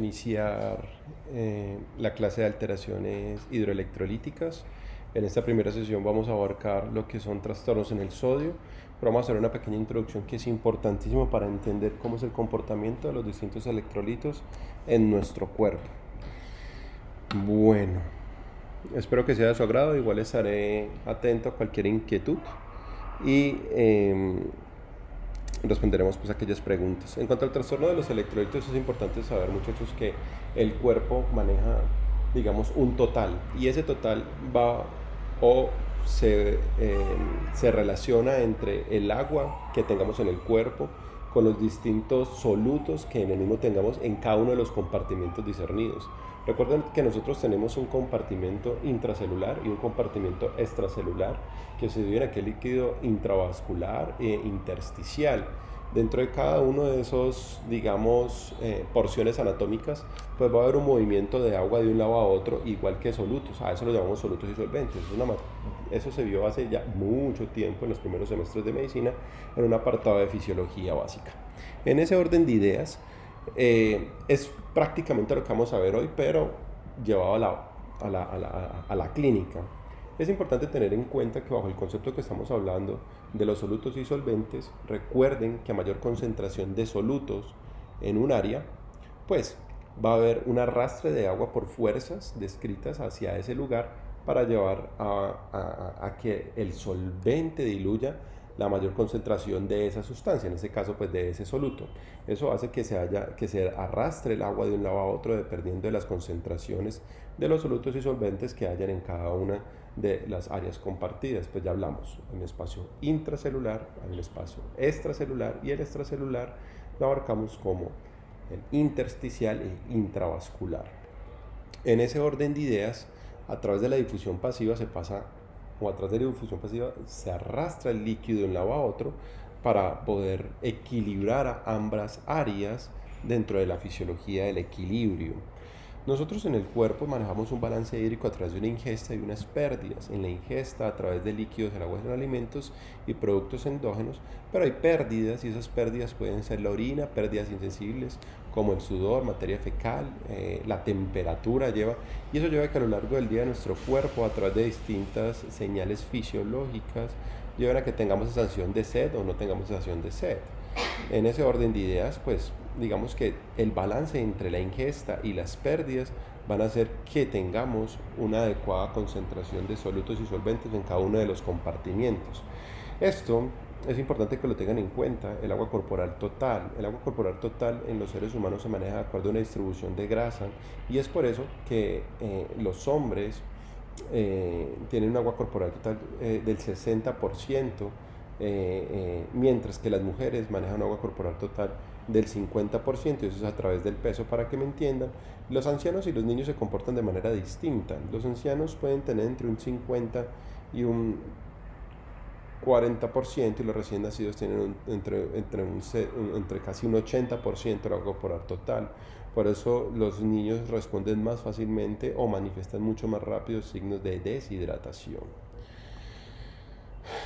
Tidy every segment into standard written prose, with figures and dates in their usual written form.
Iniciar la clase de alteraciones hidroelectrolíticas. En esta primera sesión vamos a abarcar lo que son trastornos en el sodio, pero vamos a hacer una pequeña introducción que es importantísimo para entender cómo es el comportamiento de los distintos electrolitos en nuestro cuerpo. Bueno, espero que sea de su agrado, igual estaré atento a cualquier inquietud y responderemos pues aquellas preguntas. En cuanto al trastorno de los electrolitos, es importante saber, muchachos, que el cuerpo maneja, digamos, un total, y ese total va o se relaciona entre el agua que tengamos en el cuerpo con los distintos solutos que en el mismo tengamos en cada uno de los compartimentos discernidos. Recuerden que nosotros tenemos un compartimento intracelular y un compartimento extracelular que se divide en aquel líquido intravascular e intersticial. Dentro de cada uno de esos, digamos, porciones anatómicas, pues va a haber un movimiento de agua de un lado a otro, igual que solutos. A eso lo llamamos solutos y solventes. Eso se vio hace ya mucho tiempo en los primeros semestres de medicina en un apartado de fisiología básica. En ese orden de ideas, es prácticamente lo que vamos a ver hoy, pero llevado a la clínica. Es importante tener en cuenta que bajo el concepto que estamos hablando de los solutos y solventes, recuerden que a mayor concentración de solutos en un área, pues va a haber un arrastre de agua por fuerzas descritas hacia ese lugar para llevar a que el solvente diluya la mayor concentración de esa sustancia, en este caso pues de ese soluto. Eso hace que se arrastre el agua de un lado a otro dependiendo de las concentraciones de los solutos y solventes que hayan en cada una de las áreas compartidas. Pues ya hablamos, un espacio intracelular, hay un espacio extracelular, y el extracelular lo abarcamos como el intersticial e intravascular. En ese orden de ideas, a través de la difusión pasiva a través de la difusión pasiva se arrastra el líquido de un lado a otro para poder equilibrar a ambas áreas dentro de la fisiología del equilibrio. Nosotros en el cuerpo manejamos un balance hídrico a través de una ingesta y unas pérdidas. En la ingesta, a través de líquidos, el agua en alimentos y productos endógenos, pero hay pérdidas, y esas pérdidas pueden ser la orina, pérdidas insensibles como el sudor, materia fecal, la temperatura y eso lleva a que a lo largo del día nuestro cuerpo, a través de distintas señales fisiológicas, llevan a que tengamos sensación de sed o no tengamos sensación de sed. En ese orden de ideas, pues digamos que el balance entre la ingesta y las pérdidas van a hacer que tengamos una adecuada concentración de solutos y solventes en cada uno de los compartimientos. Esto es importante que lo tengan en cuenta. El agua corporal total. El agua corporal total en los seres humanos se maneja de acuerdo a una distribución de grasa, y es por eso que los hombres tienen un agua corporal total del 60%, mientras que las mujeres manejan un agua corporal total del 50%, y eso es a través del peso. Para que me entiendan, los ancianos y los niños se comportan de manera distinta. Los ancianos pueden tener entre un 50 y un 40%, y los recién nacidos tienen entre casi un 80% de agua corporal total. Por eso los niños responden más fácilmente o manifiestan mucho más rápido signos de deshidratación.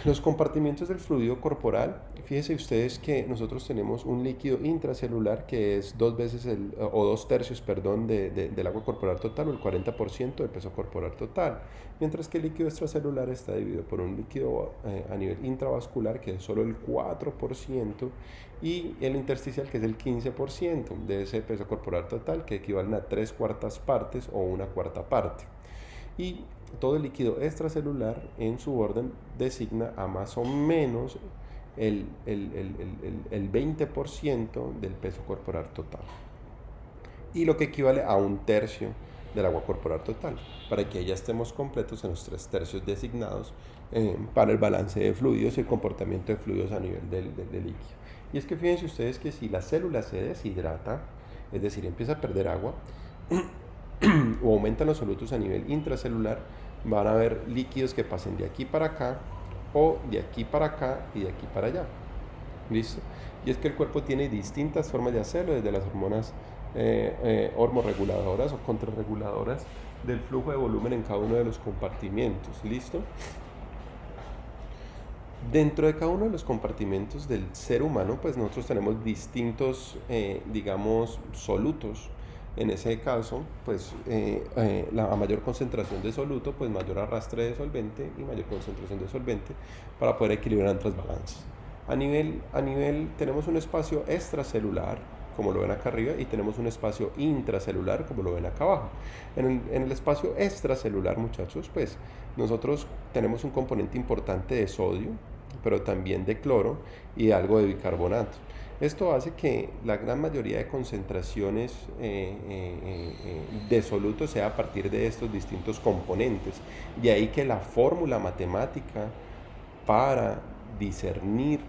Los compartimientos del fluido corporal. Fíjense ustedes que nosotros tenemos un líquido intracelular que es 2 tercios, perdón, del agua corporal total, o el 40% del peso corporal total, mientras que el líquido extracelular está dividido por un líquido a nivel intravascular que es solo el 4%, y el intersticial que es el 15% de ese peso corporal total, que equivalen a 3/4 partes o 1/4 parte. Y todo el líquido extracelular en su orden designa a más o menos el 20% del peso corporal total, y lo que equivale a 1/3 del agua corporal total, para que ya estemos completos en los 3/3 designados para el balance de fluidos y el comportamiento de fluidos a nivel del líquido. Y es que fíjense ustedes que si la célula se deshidrata, es decir, empieza a perder agua, o aumentan los solutos a nivel intracelular, van a haber líquidos que pasen de aquí para acá, o de aquí para acá, y de aquí para allá. ¿Listo? Y es que el cuerpo tiene distintas formas de hacerlo, desde las hormonas hormorreguladoras o contrarreguladoras del flujo de volumen en cada uno de los compartimentos. ¿Listo? Dentro de cada uno de los compartimentos del ser humano, pues nosotros tenemos distintos, digamos, solutos. En ese caso, pues a mayor concentración de soluto, pues mayor arrastre de solvente y mayor concentración de solvente para poder equilibrar entre balances. A nivel, tenemos un espacio extracelular, como lo ven acá arriba, y tenemos un espacio intracelular, como lo ven acá abajo. En el espacio extracelular, muchachos, pues nosotros tenemos un componente importante de sodio, pero también de cloro y algo de bicarbonato. Esto hace que la gran mayoría de concentraciones de solutos sea a partir de estos distintos componentes. De ahí que la fórmula matemática para discernir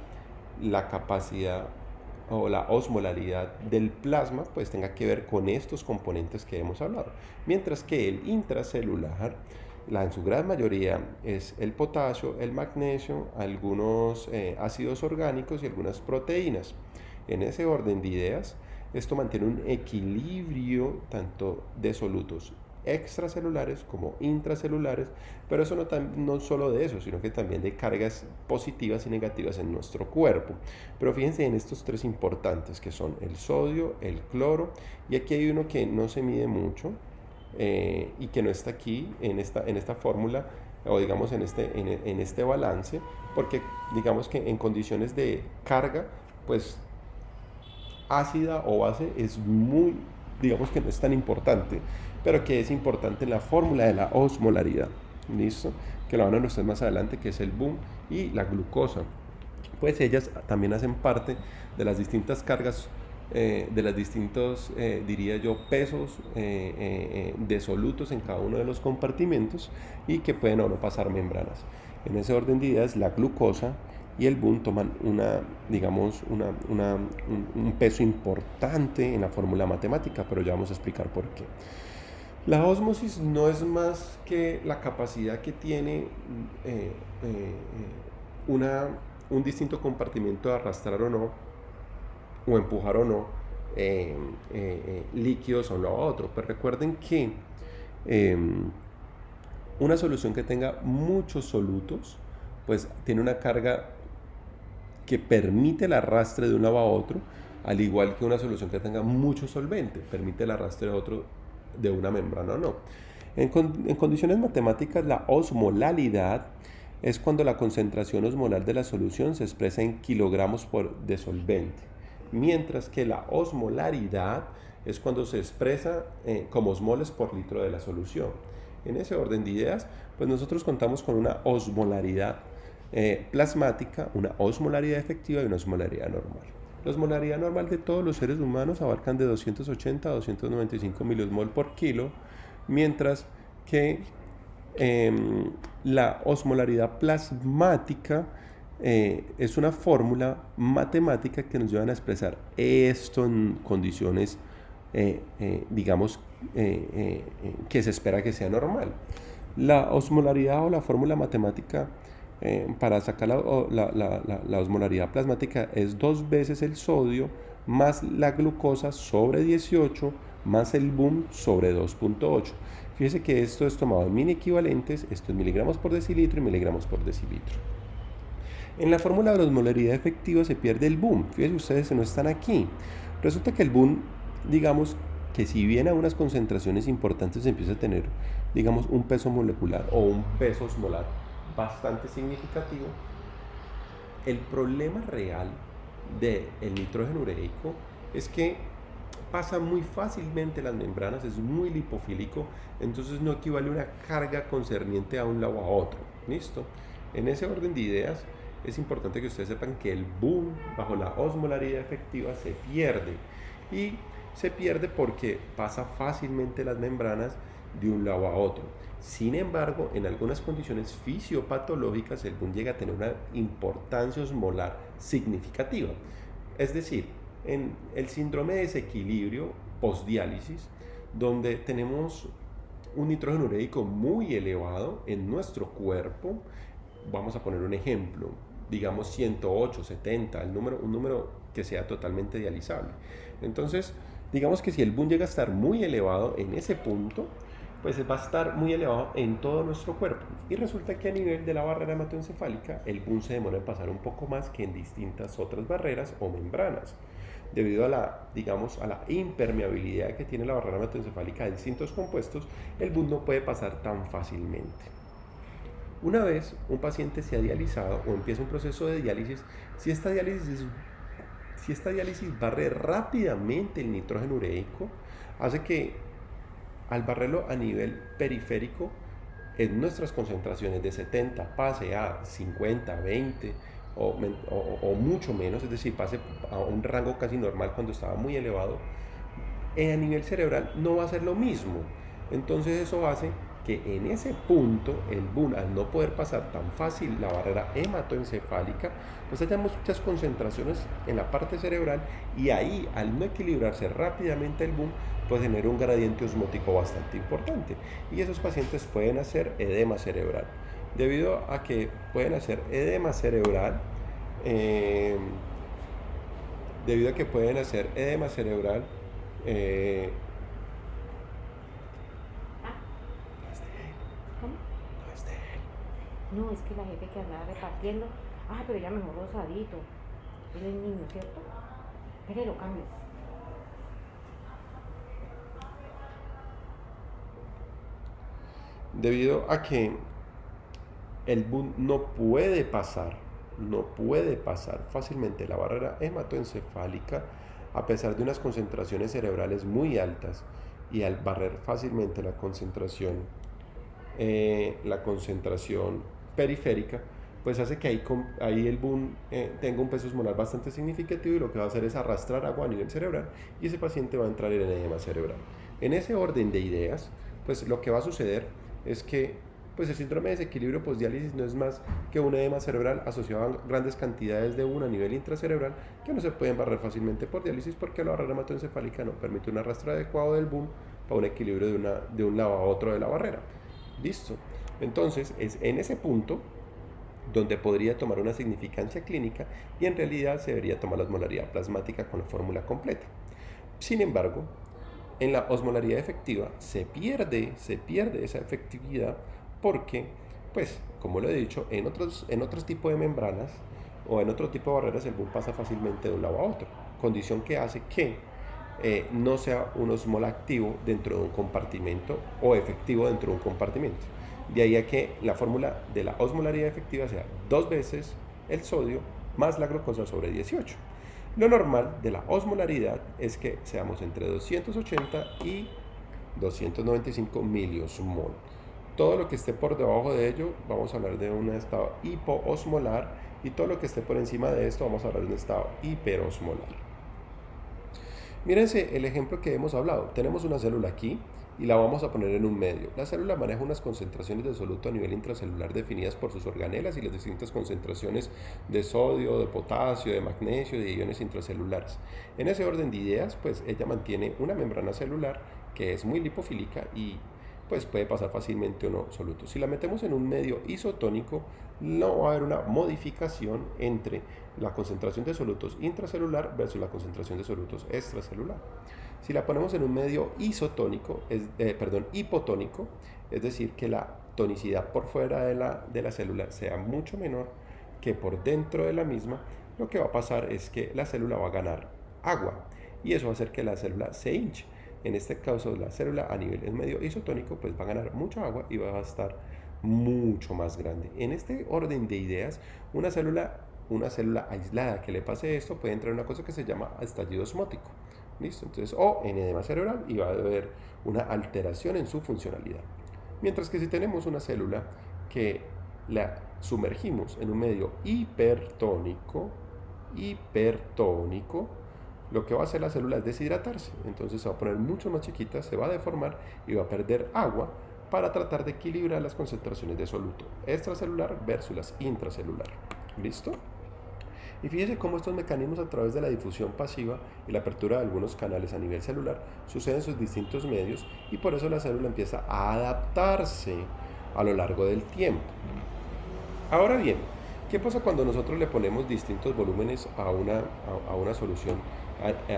la capacidad o la osmolaridad del plasma pues tenga que ver con estos componentes que hemos hablado. Mientras que el intracelular, en su gran mayoría, es el potasio, el magnesio, algunos ácidos orgánicos y algunas proteínas. En ese orden de ideas, esto mantiene un equilibrio tanto de solutos extracelulares como intracelulares, pero eso no solo de eso, sino que también de cargas positivas y negativas en nuestro cuerpo. Pero fíjense en estos tres importantes que son el sodio, el cloro, y aquí hay uno que no se mide mucho y que no está aquí en esta fórmula, o digamos en este balance, porque digamos que en condiciones de carga, pues ácida o base es muy, digamos que no es tan importante, pero que es importante en la fórmula de la osmolaridad, ¿listo? Que lo van a ver ustedes más adelante, que es el boom y la glucosa. Pues ellas también hacen parte de las distintas cargas, de los distintos, diría yo, pesos de solutos en cada uno de los compartimentos y que pueden o no pasar membranas. En ese orden de ideas, la glucosa y el boom toman un peso importante en la fórmula matemática, pero ya vamos a explicar por qué. La ósmosis no es más que la capacidad que tiene una, un distinto compartimento de arrastrar o no, o empujar o no, líquidos a un lado a otro. Pero recuerden que una solución que tenga muchos solutos, pues tiene una carga que permite el arrastre de un lado a otro, al igual que una solución que tenga mucho solvente, permite el arrastre de otro de una membrana o no. En condiciones matemáticas, la osmolalidad es cuando la concentración osmolar de la solución se expresa en kilogramos de solvente, mientras que la osmolaridad es cuando se expresa como osmoles por litro de la solución. En ese orden de ideas, pues nosotros contamos con una osmolaridad plasmática, una osmolaridad efectiva y una osmolaridad normal. La osmolaridad normal de todos los seres humanos abarcan de 280 a 295 miliosmol por kilo, mientras que la osmolaridad plasmática es una fórmula matemática que nos lleva a expresar esto en condiciones, digamos, que se espera que sea normal. La osmolaridad o la fórmula matemática para sacar la osmolaridad plasmática es 2 veces el sodio más la glucosa sobre 18 más el boom sobre 2.8. Fíjese que esto es tomado en mini equivalentes, esto es miligramos por decilitro y miligramos por decilitro. En la fórmula de la osmolaridad efectiva se pierde el boom. Fíjense ustedes que no están aquí. Resulta que el boom, digamos que si bien a unas concentraciones importantes empieza a tener, digamos, un peso molecular o un peso osmolar bastante significativo, el problema real del nitrógeno ureico es que pasa muy fácilmente las membranas, es muy lipofílico, entonces no equivale a una carga concerniente a un lado a otro. ¿Listo? En ese orden de ideas, es importante que ustedes sepan que el boom bajo la osmolaridad efectiva se pierde. Y se pierde porque pasa fácilmente las membranas de un lado a otro. Sin embargo, en algunas condiciones fisiopatológicas el boom llega a tener una importancia osmolar significativa. Es decir, en el síndrome de desequilibrio postdiálisis, donde tenemos un nitrógeno ureico muy elevado en nuestro cuerpo, vamos a poner un ejemplo, digamos 108, 70, un número que sea totalmente dializable. Entonces, digamos que si el boom llega a estar muy elevado en ese punto, pues va a estar muy elevado en todo nuestro cuerpo. Y resulta que a nivel de la barrera hematoencefálica, el boom se demora en pasar un poco más que en distintas otras barreras o membranas. debido a la, digamos, a la impermeabilidad que tiene la barrera hematoencefálica de distintos compuestos, el BUN no puede pasar tan fácilmente. Una vez un paciente se ha dializado o empieza un proceso de diálisis, si esta diálisis barre rápidamente el nitrógeno ureico, hace que al barrerlo a nivel periférico, en nuestras concentraciones de 70 pase a 50, 20 o mucho menos, es decir, pase a un rango casi normal cuando estaba muy elevado, a nivel cerebral no va a ser lo mismo. Entonces eso hace que en ese punto el BUN, al no poder pasar tan fácil la barrera hematoencefálica, pues haya muchas concentraciones en la parte cerebral, y ahí, al no equilibrarse rápidamente el BUN, pues genera un gradiente osmótico bastante importante, y esos pacientes pueden hacer edema cerebral. Debido a que pueden hacer edema cerebral, eh, debido a que pueden hacer edema cerebral, eh, ¿Cómo? No, es que la jefe que andaba repartiendo. Ah, pero ya mejor rosadito. Él es niño, ¿cierto? Pero lo cambio. debido a que el BUN no puede pasar fácilmente la barrera hematoencefálica, a pesar de unas concentraciones cerebrales muy altas, y al barrer fácilmente la concentración periférica, pues hace que ahí el BUN tenga un peso osmolar bastante significativo, y lo que va a hacer es arrastrar agua a nivel cerebral, y ese paciente va a entrar en edema cerebral. En ese orden de ideas, pues lo que va a suceder es que pues el síndrome de desequilibrio postdiálisis no es más que un edema cerebral asociado a grandes cantidades de BUN a nivel intracerebral, que no se pueden barrer fácilmente por diálisis, porque la barrera hematoencefálica no permite un arrastre adecuado del BUN para un equilibrio de un lado a otro de la barrera. Listo. Entonces es en ese punto donde podría tomar una significancia clínica, y en realidad se debería tomar la osmolaridad plasmática con la fórmula completa. Sin embargo, en la osmolaridad efectiva se pierde esa efectividad, porque, pues, como lo he dicho, en otros tipos de membranas o en otro tipo de barreras el BUN pasa fácilmente de un lado a otro, condición que hace que no sea un osmol activo dentro de un compartimento o efectivo dentro de un compartimento. De ahí a que la fórmula de la osmolaridad efectiva sea 2 veces el sodio más la glucosa sobre 18. Lo normal de la osmolaridad es que seamos entre 280 y 295 miliosmol. Todo lo que esté por debajo de ello, vamos a hablar de un estado hipoosmolar, y todo lo que esté por encima de esto, vamos a hablar de un estado hiperosmolar. Mírense el ejemplo que hemos hablado. Tenemos una célula aquí y la vamos a poner en un medio. La célula maneja unas concentraciones de soluto a nivel intracelular definidas por sus organelas y las distintas concentraciones de sodio, de potasio, de magnesio y de iones intracelulares. En ese orden de ideas, pues ella mantiene una membrana celular que es muy lipofílica y pues puede pasar fácilmente o no soluto. Si la metemos en un medio isotónico, no va a haber una modificación entre la concentración de solutos intracelular versus la concentración de solutos extracelular. Si la ponemos en un medio hipotónico, es decir, que la tonicidad por fuera de la célula sea mucho menor que por dentro de la misma, lo que va a pasar es que la célula va a ganar agua, y eso va a hacer que la célula se hinche. En este caso, la célula a nivel medio isotónico pues va a ganar mucha agua y va a estar mucho más grande. En este orden de ideas, una célula aislada que le pase esto puede entrar en una cosa que se llama estallido osmótico. ¿Listo? Entonces, o en edema cerebral, y va a haber una alteración en su funcionalidad. Mientras que si tenemos una célula que la sumergimos en un medio hipertónico, lo que va a hacer la célula es deshidratarse. Entonces se va a poner mucho más chiquita, se va a deformar y va a perder agua, para tratar de equilibrar las concentraciones de soluto extracelular versus las intracelular. ¿Listo? Y fíjese cómo estos mecanismos, a través de la difusión pasiva y la apertura de algunos canales a nivel celular, suceden en sus distintos medios, y por eso la célula empieza a adaptarse a lo largo del tiempo. Ahora bien, ¿qué pasa cuando nosotros le ponemos distintos volúmenes a una solución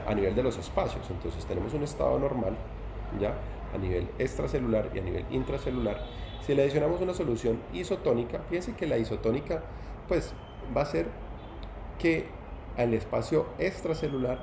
a nivel de los espacios? Entonces tenemos un estado normal, ¿ya?, a nivel extracelular y a nivel intracelular. Si le adicionamos una solución isotónica, fíjense que la isotónica pues va a hacer que al espacio extracelular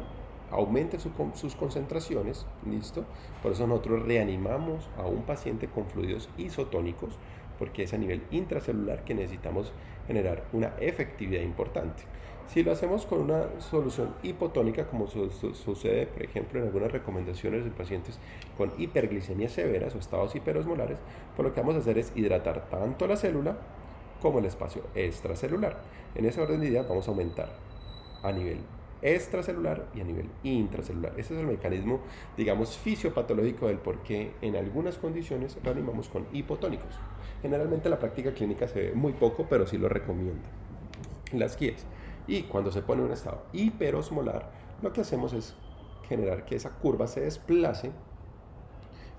aumenten sus concentraciones, ¿listo? Por eso nosotros reanimamos a un paciente con fluidos isotónicos, porque es a nivel intracelular que necesitamos generar una efectividad importante. Si lo hacemos con una solución hipotónica, como sucede, por ejemplo, en algunas recomendaciones de pacientes con hiperglicemias severas o estados hiperosmolares, pues lo que vamos a hacer es hidratar tanto la célula como el espacio extracelular. En ese orden de ideas vamos a aumentar a nivel extracelular y a nivel intracelular. Ese es el mecanismo, digamos, fisiopatológico del por qué en algunas condiciones reanimamos con hipotónicos. Generalmente en la práctica clínica se ve muy poco, pero sí lo recomienda las guías. Y cuando se pone en un estado hiperosmolar, lo que hacemos es generar que esa curva se desplace,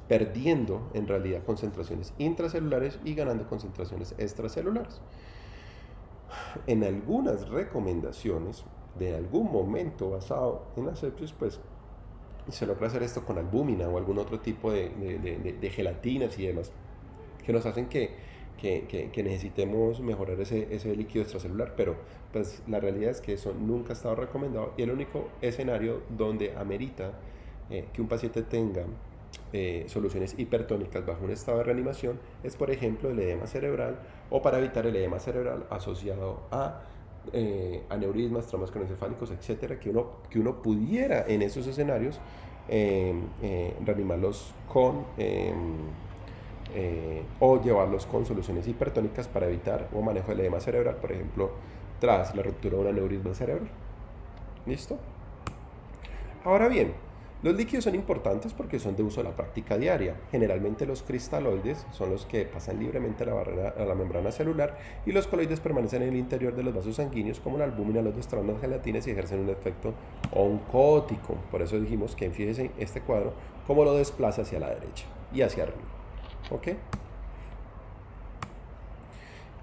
perdiendo en realidad concentraciones intracelulares y ganando concentraciones extracelulares. En algunas recomendaciones de algún momento basado en la sepsis, pues se logra hacer esto con albúmina o algún otro tipo de gelatinas y demás, que nos hacen que necesitemos mejorar ese líquido extracelular, pero pues la realidad es que eso nunca ha estado recomendado, y el único escenario donde amerita que un paciente tenga soluciones hipertónicas bajo un estado de reanimación es, por ejemplo, el edema cerebral, o para evitar el edema cerebral asociado a aneurismas, traumas craneoencefálicos, etcétera, que uno pudiera en esos escenarios reanimarlos con o llevarlos con soluciones hipertónicas para evitar o manejo del edema cerebral, por ejemplo, tras la ruptura de un aneurisma cerebral. ¿Listo? Ahora bien, los líquidos son importantes porque son de uso de la práctica diaria. Generalmente los cristaloides son los que pasan libremente a la membrana celular, y los coloides permanecen en el interior de los vasos sanguíneos, como la albúmina, los destranos, las gelatinas, y ejercen un efecto oncótico. Por eso dijimos que, fíjense este cuadro, cómo lo desplaza hacia la derecha y hacia arriba. ¿Ok?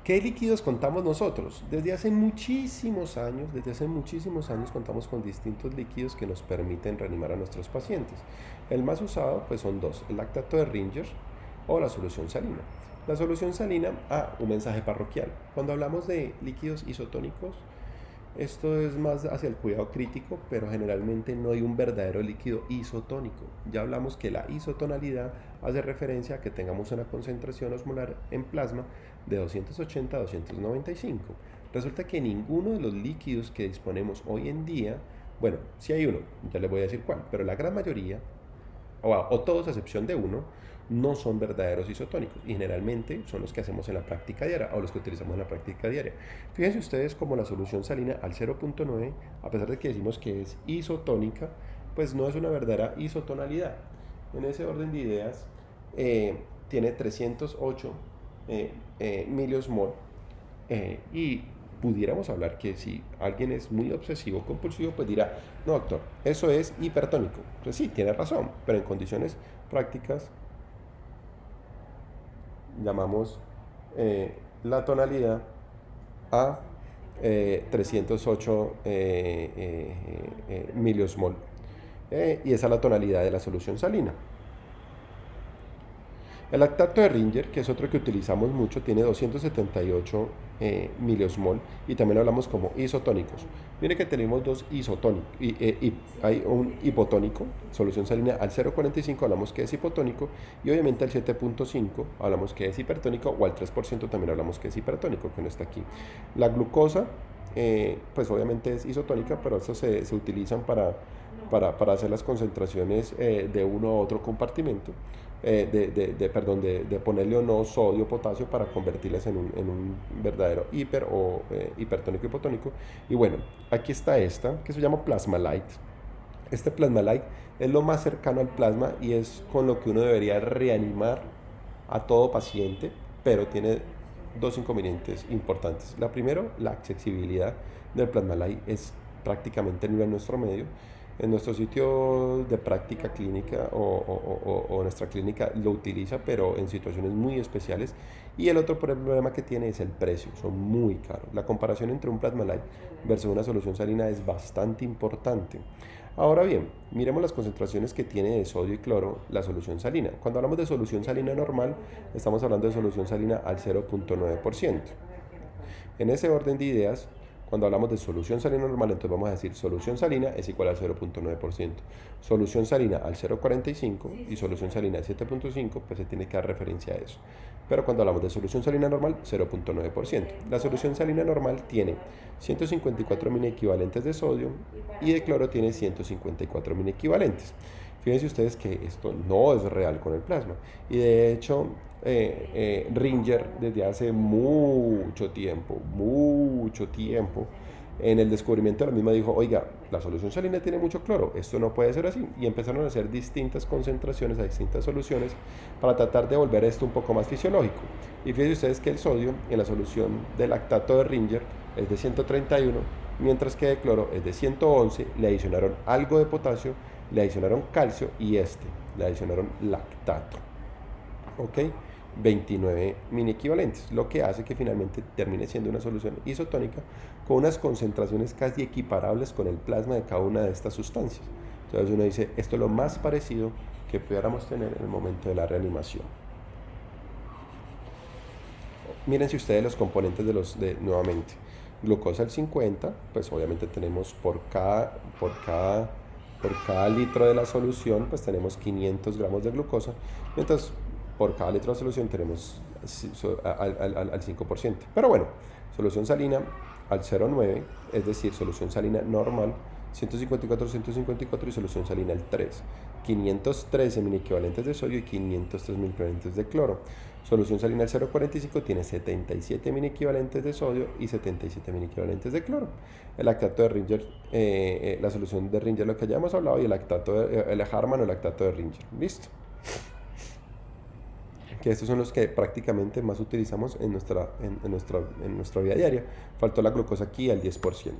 ¿Qué líquidos contamos nosotros? Desde hace muchísimos años contamos con distintos líquidos que nos permiten reanimar a nuestros pacientes. El más usado pues son dos: el lactato de Ringer o la solución salina. La solución salina, un mensaje parroquial. Cuando hablamos de líquidos isotónicos, esto es más hacia el cuidado crítico, pero generalmente no hay un verdadero líquido isotónico. Ya hablamos que la isotonalidad hace referencia a que tengamos una concentración osmolar en plasma de 280 a 295. Resulta que ninguno de los líquidos que disponemos hoy en día, bueno, sí hay uno, ya les voy a decir cuál, pero la gran mayoría, o todos a excepción de uno, no son verdaderos isotónicos, y generalmente son los que hacemos en la práctica diaria o los que utilizamos en la práctica diaria. Fíjense ustedes como la solución salina al 0.9, a pesar de que decimos que es isotónica, pues no es una verdadera isotonalidad. En ese orden de ideas, tiene 308 miliosmol, y pudiéramos hablar que si alguien es muy obsesivo compulsivo, pues dirá: no, doctor, eso es hipertónico. Pues sí, tiene razón, pero en condiciones prácticas llamamos la tonalidad a 308 miliosmol, y esa es la tonalidad de la solución salina. El lactato de Ringer, que es otro que utilizamos mucho, tiene 278 miliosmol, y también hablamos como isotónicos. Mire que tenemos dos isotónicos, hay un hipotónico, solución salina al 0.45 hablamos que es hipotónico, y obviamente al 7.5 hablamos que es hipertónico, o al 3% también hablamos que es hipertónico, que no está aquí. La glucosa, pues obviamente es isotónica, pero eso se utilizan para hacer las concentraciones de uno a otro compartimento. De ponerle o no sodio, potasio, para convertirlas en un verdadero hipertónico hipotónico. Y bueno, aquí está esta que se llama Plasma-Lyte. Este Plasma-Lyte es lo más cercano al plasma y es con lo que uno debería reanimar a todo paciente, pero tiene dos inconvenientes importantes. La primero, la accesibilidad del Plasma-Lyte es prácticamente nula en nuestro medio. En nuestro sitio de práctica clínica o nuestra clínica lo utiliza, pero en situaciones muy especiales. Y el otro problema que tiene es el precio, son muy caros. La comparación entre un Plasma-Lyte versus una solución salina es bastante importante. Ahora bien, miremos las concentraciones que tiene de sodio y cloro la solución salina. Cuando hablamos de solución salina normal, estamos hablando de solución salina al 0.9%. En ese orden de ideas, Cuando hablamos de solución salina normal, entonces vamos a decir solución salina es igual al 0.9%. Solución salina al 0.45 y solución salina al 7.5, pues se tiene que dar referencia a eso. Pero cuando hablamos de solución salina normal, 0.9%. La solución salina normal tiene 154 mini equivalentes de sodio y de cloro tiene 154 mini equivalentes. Fíjense ustedes que esto no es real con el plasma. Y de hecho, Ringer desde hace mucho tiempo, en el descubrimiento de la misma dijo, oiga, la solución salina tiene mucho cloro, esto no puede ser así. Y empezaron a hacer distintas concentraciones a distintas soluciones para tratar de volver esto un poco más fisiológico. Y fíjense ustedes que el sodio en la solución de lactato de Ringer es de 131, mientras que de cloro es de 111, le adicionaron algo de potasio, le adicionaron calcio y le adicionaron lactato. ¿Ok? 29 mini equivalentes, lo que hace que finalmente termine siendo una solución isotónica con unas concentraciones casi equiparables con el plasma de cada una de estas sustancias. Entonces uno dice, esto es lo más parecido que pudiéramos tener en el momento de la reanimación. Mírense ustedes los componentes nuevamente. Glucosa al 50, pues obviamente tenemos por cada litro de la solución, pues tenemos 500 gramos de glucosa, mientras por cada litro de solución tenemos al 5%. Pero bueno, solución salina al 0,9, es decir, solución salina normal, 154 y solución salina al 3. 513 mini equivalentes de sodio y 503 mini equivalentes de cloro. Solución salina al 0,45 tiene 77 mini equivalentes de sodio y 77 mini equivalentes de cloro. El lactato de Ringer, la solución de Ringer, lo que ya hemos hablado, y el lactato el Harman o el lactato de Ringer. Listo. Que estos son los que prácticamente más utilizamos en nuestra vida diaria. Faltó la glucosa aquí al 10%.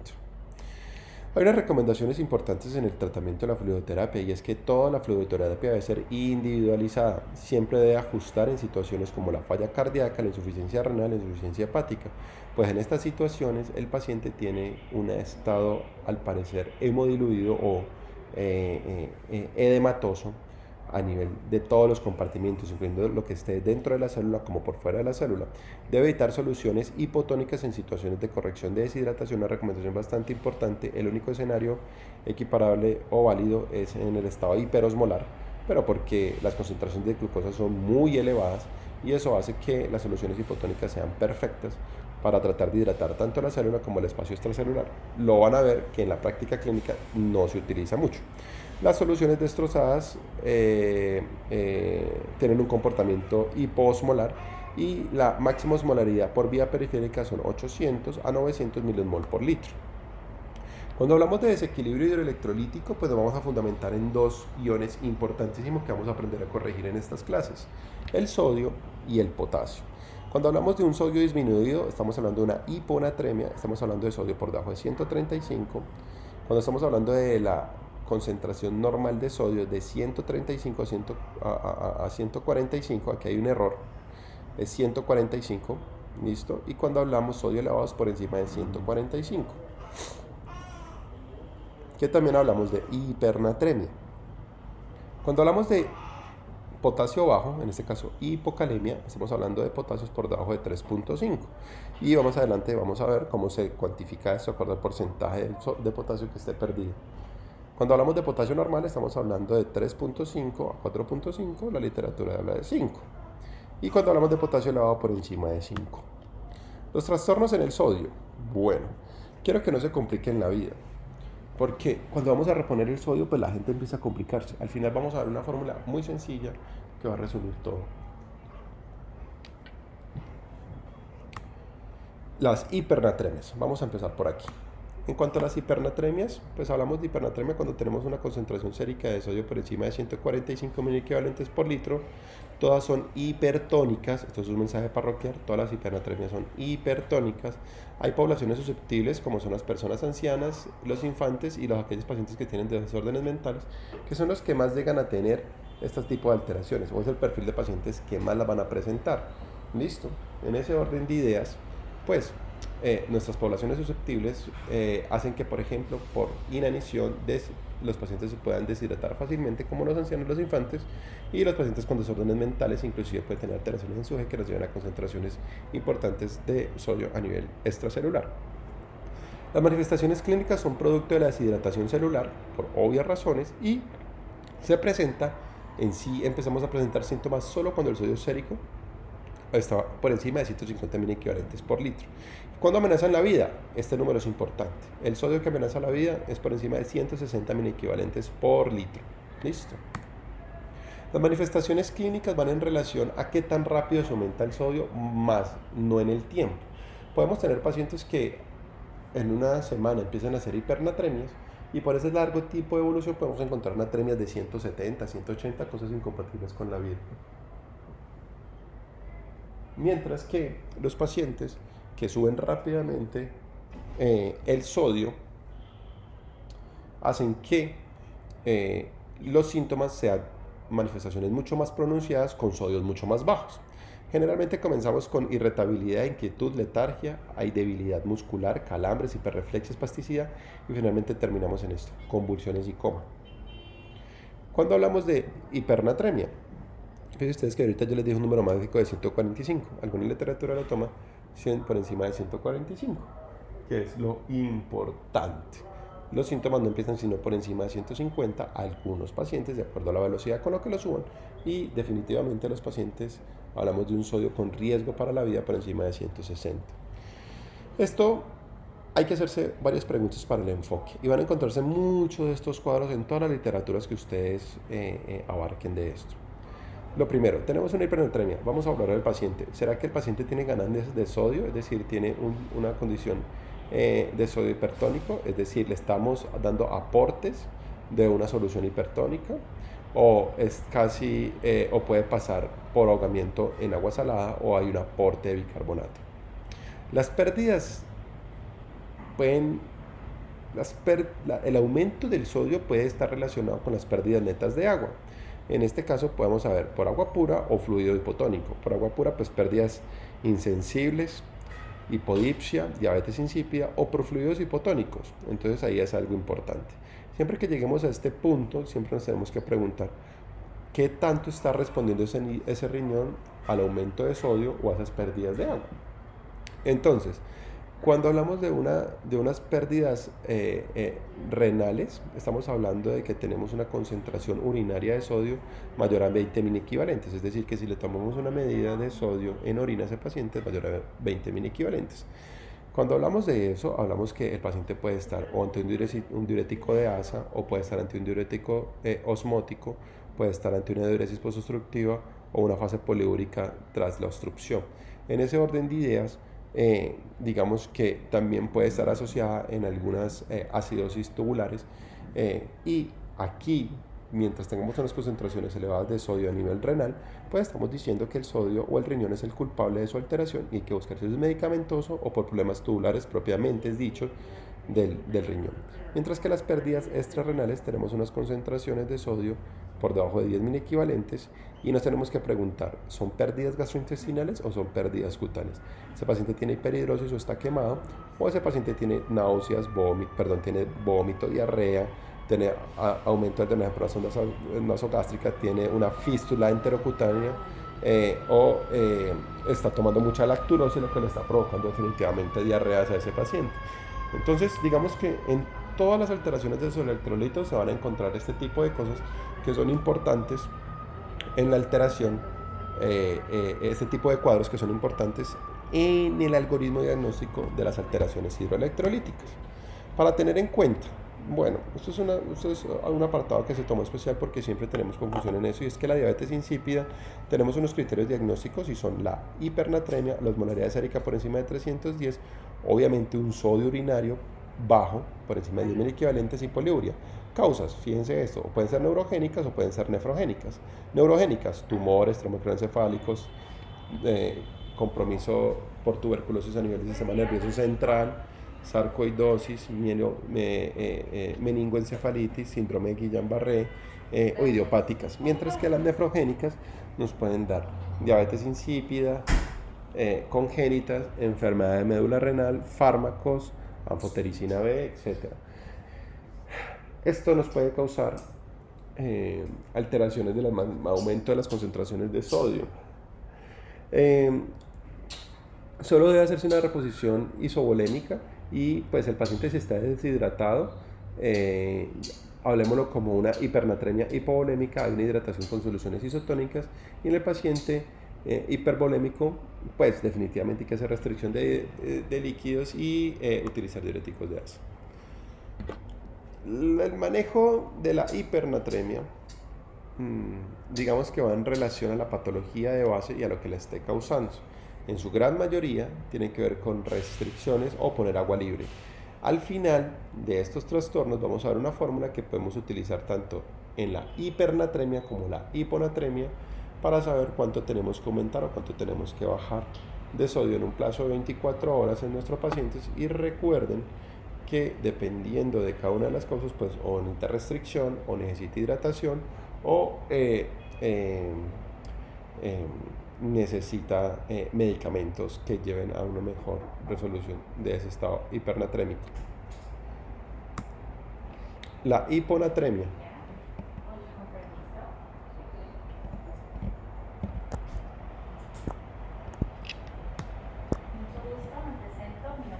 Hay unas recomendaciones importantes en el tratamiento de la fluidoterapia, y es que toda la fluidoterapia debe ser individualizada. Siempre debe ajustar en situaciones como la falla cardíaca, la insuficiencia renal, la insuficiencia hepática. Pues en estas situaciones el paciente tiene un estado al parecer hemodiluido o edematoso a nivel de todos los compartimientos, incluyendo lo que esté dentro de la célula como por fuera de la célula. Debe evitar soluciones hipotónicas en situaciones de corrección de deshidratación, una recomendación bastante importante. El único escenario equiparable o válido es en el estado hiperosmolar, pero porque las concentraciones de glucosa son muy elevadas y eso hace que las soluciones hipotónicas sean perfectas para tratar de hidratar tanto la célula como el espacio extracelular. Lo van a ver que en la práctica clínica no se utiliza mucho. Las soluciones destrozadas tienen un comportamiento hipoosmolar y la máxima osmolaridad por vía periférica son 800 a 900 milimol por litro. Cuando hablamos de desequilibrio hidroelectrolítico, pues nos vamos a fundamentar en dos iones importantísimos que vamos a aprender a corregir en estas clases: el sodio y el potasio. Cuando hablamos de un sodio disminuido, estamos hablando de una hiponatremia, estamos hablando de sodio por debajo de 135. Cuando estamos hablando de la concentración normal de sodio de 135 a 145, aquí hay un error, es 145, listo, y cuando hablamos sodio elevados por encima de 145, que también hablamos de hipernatremia. Cuando hablamos de potasio bajo, en este caso hipocalemia, estamos hablando de potasios por debajo de 3.5, y más adelante vamos a ver cómo se cuantifica esto de acuerdo al porcentaje de potasio que esté perdido. Cuando hablamos de potasio normal, estamos hablando de 3.5 a 4.5, la literatura habla de 5. Y cuando hablamos de potasio elevado, por encima de 5. Los trastornos en el sodio. Bueno, quiero que no se compliquen la vida, porque cuando vamos a reponer el sodio, pues la gente empieza a complicarse. Al final vamos a dar una fórmula muy sencilla que va a resolver todo. Las hipernatremias. Vamos a empezar por aquí. En cuanto a las hipernatremias, pues hablamos de hipernatremia cuando tenemos una concentración sérica de sodio por encima de 145 mil equivalentes por litro. Todas son hipertónicas, esto es un mensaje parroquial, todas las hipernatremias son hipertónicas. Hay poblaciones susceptibles como son las personas ancianas, los infantes y aquellos pacientes que tienen desórdenes mentales, que son los que más llegan a tener este tipo de alteraciones, o es el perfil de pacientes que más las van a presentar. Listo, en ese orden de ideas, pues nuestras poblaciones susceptibles hacen que, por ejemplo, por inanición los pacientes se puedan deshidratar fácilmente, como los ancianos, los infantes, y los pacientes con desórdenes mentales inclusive pueden tener alteraciones en su eje que los llevan a concentraciones importantes de sodio a nivel extracelular. Las manifestaciones clínicas son producto de la deshidratación celular, por obvias razones, y se presenta en sí, empezamos a presentar síntomas solo cuando el sodio sérico está por encima de 150 mil equivalentes por litro. Cuando amenazan la vida, este número es importante. El sodio que amenaza la vida es por encima de 160 mil equivalentes por litro. ¿Listo? Las manifestaciones clínicas van en relación a qué tan rápido se aumenta el sodio, más no en el tiempo. Podemos tener pacientes que en una semana empiezan a hacer hipernatremias y por ese largo tipo de evolución podemos encontrar natremias de 170, 180, cosas incompatibles con la vida. Mientras que los pacientes que suben rápidamente el sodio hacen que los síntomas sean manifestaciones mucho más pronunciadas con sodios mucho más bajos. Generalmente comenzamos con irritabilidad, inquietud, letargia, hay debilidad muscular, calambres, hiperreflexia, espasticidad y finalmente terminamos en esto, convulsiones y coma. Cuando hablamos de hipernatremia, fíjense ustedes que ahorita yo les dije un número mágico de 145, alguna literatura lo toma por encima de 145, que es lo importante. Los síntomas no empiezan sino por encima de 150, algunos pacientes de acuerdo a la velocidad con la que lo suban, y definitivamente los pacientes hablamos de un sodio con riesgo para la vida por encima de 160. Esto hay que hacerse varias preguntas para el enfoque y van a encontrarse muchos de estos cuadros en todas las literaturas que ustedes abarquen de esto. Lo primero, tenemos una hipernatremia. Vamos a hablar del paciente. ¿Será que el paciente tiene ganancias de sodio? Es decir, tiene una condición de sodio hipertónico, es decir, le estamos dando aportes de una solución hipertónica, o es casi, o puede pasar por ahogamiento en agua salada, o hay un aporte de bicarbonato. Las pérdidas el aumento del sodio puede estar relacionado con las pérdidas netas de agua. En este caso podemos saber por agua pura o fluido hipotónico. Por agua pura, pues pérdidas insensibles, hipodipsia, diabetes insípida, o por fluidos hipotónicos. Entonces ahí es algo importante. Siempre que lleguemos a este punto, siempre nos tenemos que preguntar qué tanto está respondiendo ese riñón al aumento de sodio o a esas pérdidas de agua. Entonces, cuando hablamos de unas pérdidas renales, estamos hablando de que tenemos una concentración urinaria de sodio mayor a 20.000 equivalentes, es decir, que si le tomamos una medida de sodio en orina a ese paciente es mayor a 20.000 equivalentes. Cuando hablamos de eso, hablamos que el paciente puede estar o ante un diurético de asa, o puede estar ante un diurético osmótico, puede estar ante una diuresis postobstructiva o una fase poliúrica tras la obstrucción. En ese orden de ideas, digamos que también puede estar asociada en algunas acidosis tubulares, y aquí, mientras tengamos unas concentraciones elevadas de sodio a nivel renal, pues estamos diciendo que el sodio o el riñón es el culpable de su alteración y hay que buscar si es medicamentoso o por problemas tubulares propiamente es dicho del riñón. Mientras que las pérdidas extrarrenales tenemos unas concentraciones de sodio por debajo de 10.000 equivalentes y nos tenemos que preguntar, ¿son pérdidas gastrointestinales o son pérdidas cutáneas? ¿Ese paciente tiene hiperhidrosis o está quemado? ¿O ese paciente tiene náuseas, tiene vómito, diarrea, tiene aumento de la presión nasogástrica, tiene una fístula enterocutánea, o está tomando mucha lactulosa, lo que le está provocando definitivamente diarreas a ese paciente? Entonces, digamos que en todas las alteraciones de sus electrolitos se van a encontrar este tipo de cosas que son importantes en la alteración, este tipo de cuadros que son importantes en el algoritmo diagnóstico de las alteraciones hidroelectrolíticas. Para tener en cuenta, bueno, esto es un apartado que se tomó especial porque siempre tenemos confusión en eso, y es que la diabetes insípida tenemos unos criterios diagnósticos y son la hipernatremia, la osmolaridad sérica por encima de 310, obviamente un sodio urinario bajo por encima de 10.000 equivalentes y poliuria. Causas, fíjense esto, pueden ser neurogénicas o pueden ser nefrogénicas. Neurogénicas, tumores, tromocroencefálicos, compromiso por tuberculosis a nivel del sistema nervioso central, sarcoidosis, meningoencefalitis, síndrome de Guillain-Barré, o idiopáticas, mientras que las nefrogénicas nos pueden dar diabetes insípida, congénitas, enfermedad de médula renal, fármacos, anfotericina B, etc. Esto nos puede causar alteraciones del aumento de las concentraciones de sodio. Solo debe hacerse una reposición isovolémica y pues el paciente si está deshidratado, hablemoslo como una hipernatremia hipovolémica, hay una hidratación con soluciones isotónicas, y en el paciente hipervolémico, pues definitivamente hay que hacer restricción de líquidos y utilizar diuréticos de asa. El manejo de la hipernatremia, digamos que va en relación a la patología de base y a lo que la esté causando. En su gran mayoría tiene que ver con restricciones o poner agua libre. Al final de estos trastornos vamos a ver una fórmula que podemos utilizar tanto en la hipernatremia como la hiponatremia para saber cuánto tenemos que aumentar o cuánto tenemos que bajar de sodio en un plazo de 24 horas en nuestros pacientes. Y recuerden que dependiendo de cada una de las causas, pues o necesita restricción o necesita hidratación o necesita medicamentos que lleven a una mejor resolución de ese estado hipernatrémico. La hiponatremia